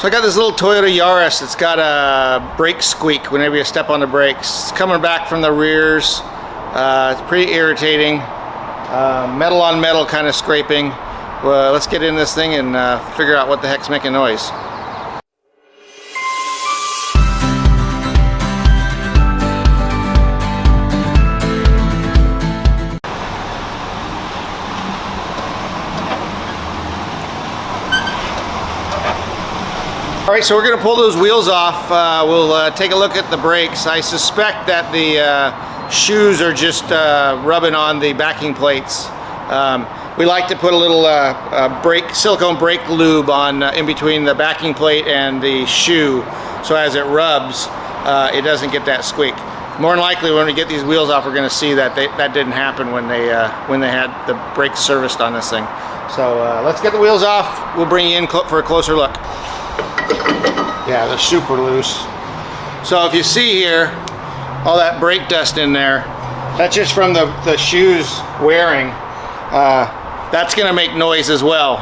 So I got this little Toyota Yaris that's got a brake squeak whenever you step on the brakes. It's coming back from the rears. It's pretty irritating. Metal on metal kind of scraping. Well, let's get in this thing and figure out what the heck's making noise. Alright, so we're going to pull those wheels off. We'll take a look at the brakes. I suspect that the shoes are just rubbing on the backing plates. We like to put a little silicone brake lube on in between the backing plate and the shoe, so as it rubs, it doesn't get that squeak. More than likely, when we get these wheels off, we're going to see that that didn't happen when they had the brakes serviced on this thing. So let's get the wheels off. We'll bring you in for a closer look. Yeah, they're super loose. So if you see here, all that brake dust in there, that's just from the shoes wearing. That's going to make noise as well.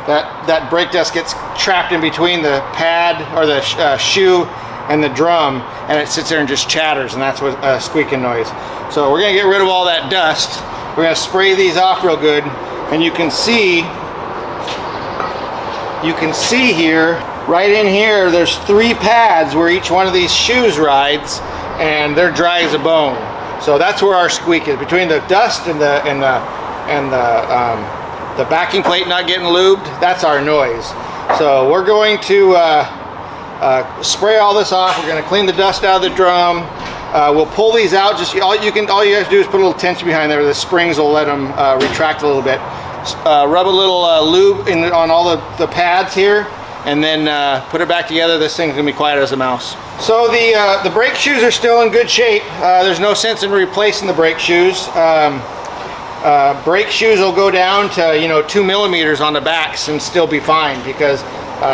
That brake dust gets trapped in between the pad or the shoe and the drum, and it sits there and just chatters, and that's what squeaking noise. So we're going to get rid of all that dust. We're going to spray these off real good, and you can see here, right in here, there's 3 pads where each one of these shoes rides, and they're dry as a bone. So that's where our squeak is, between the dust and the backing plate not getting lubed. That's our noise. So we're going to spray all this off. We're going to clean the dust out of the drum. We'll pull these out. Just all you have to do is put a little tension behind there. The springs will let them retract a little bit. Rub a little lube on all the pads here, and then put it back together. This thing's gonna be quiet as a mouse. So the brake shoes are still in good shape. There's no sense in replacing the brake shoes. Brake shoes will go down to 2 millimeters on the backs and still be fine, because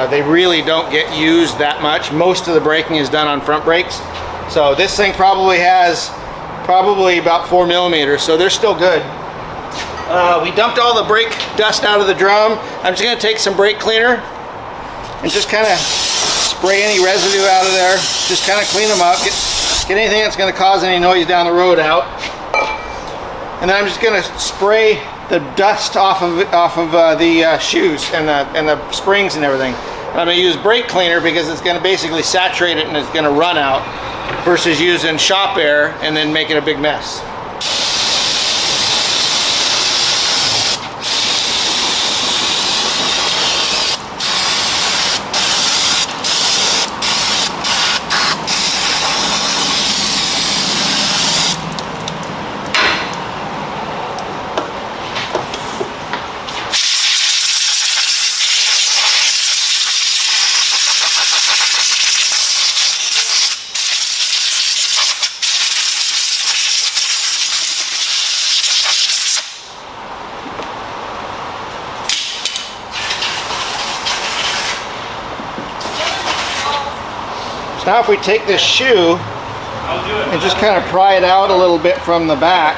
they really don't get used that much. Most of the braking is done on front brakes. So this thing probably has about 4 millimeters, so they're still good. We dumped all the brake dust out of the drum. I'm just going to take some brake cleaner and just kind of spray any residue out of there. Just kind of clean them up, get anything that's going to cause any noise down the road out. And then I'm just going to spray the dust off of the shoes and the springs and everything. And I'm going to use brake cleaner because it's going to basically saturate it and it's going to run out, versus using shop air and then making a big mess. Now if we take this shoe and just kind of pry it out a little bit from the back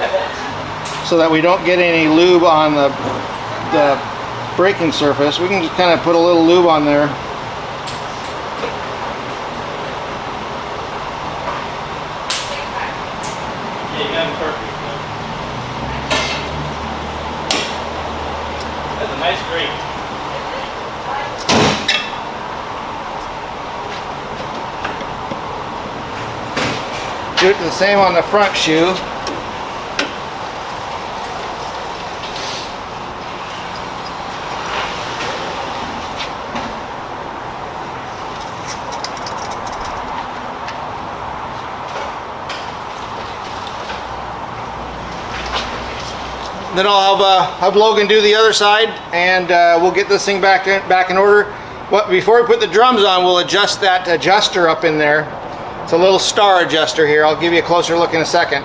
so that we don't get any lube on the braking surface, we can just kind of put a little lube on there. Yeah, you got it perfect. That's a nice grate. Do it the same on the front shoe. Then I'll have Logan do the other side, and we'll get this thing back in order. Before we put the drums on, we'll adjust that adjuster up in there. It's a little star adjuster here. I'll give you a closer look in a second.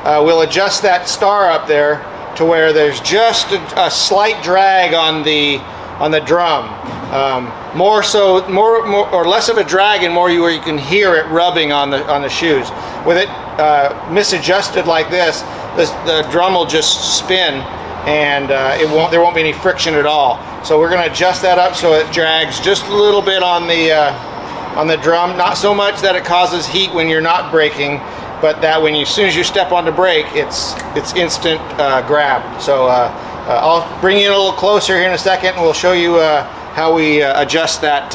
We'll adjust that star up there to where there's just a slight drag on the drum. More or less of a drag, and more where you can hear it rubbing on the shoes. With it misadjusted like this, the drum will just spin, and there won't be any friction at all. So we're going to adjust that up so it drags just a little bit on the drum, not so much that it causes heat when you're not braking, but that when as soon as you step on the brake, it's instant grab. So I'll bring you in a little closer here in a second, and we'll show you how we adjust that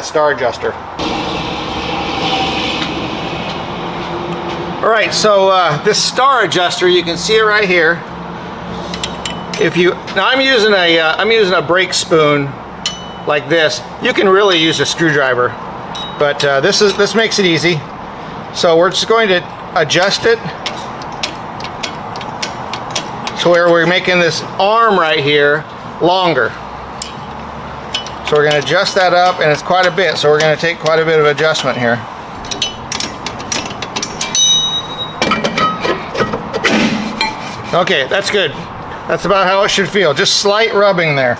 star adjuster. All right, so this star adjuster, you can see it right here. Now I'm using a brake spoon like this. You can really use a screwdriver, but this makes it easy. So we're just going to adjust it to where we're making this arm right here longer. So we're going to adjust that up, and it's quite a bit, so we're going to take quite a bit of adjustment here. Okay, that's good. That's about how it should feel. Just slight rubbing there.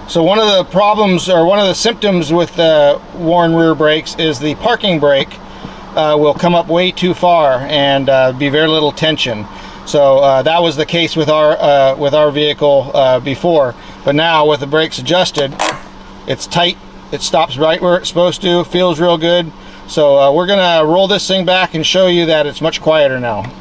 So one of the problems, or one of the symptoms with worn rear brakes is the parking brake will come up way too far and be very little tension. So that was the case with our vehicle before, but now with the brakes adjusted, it's tight. It stops right where it's supposed to. Feels real good. So we're gonna roll this thing back and show you that it's much quieter now.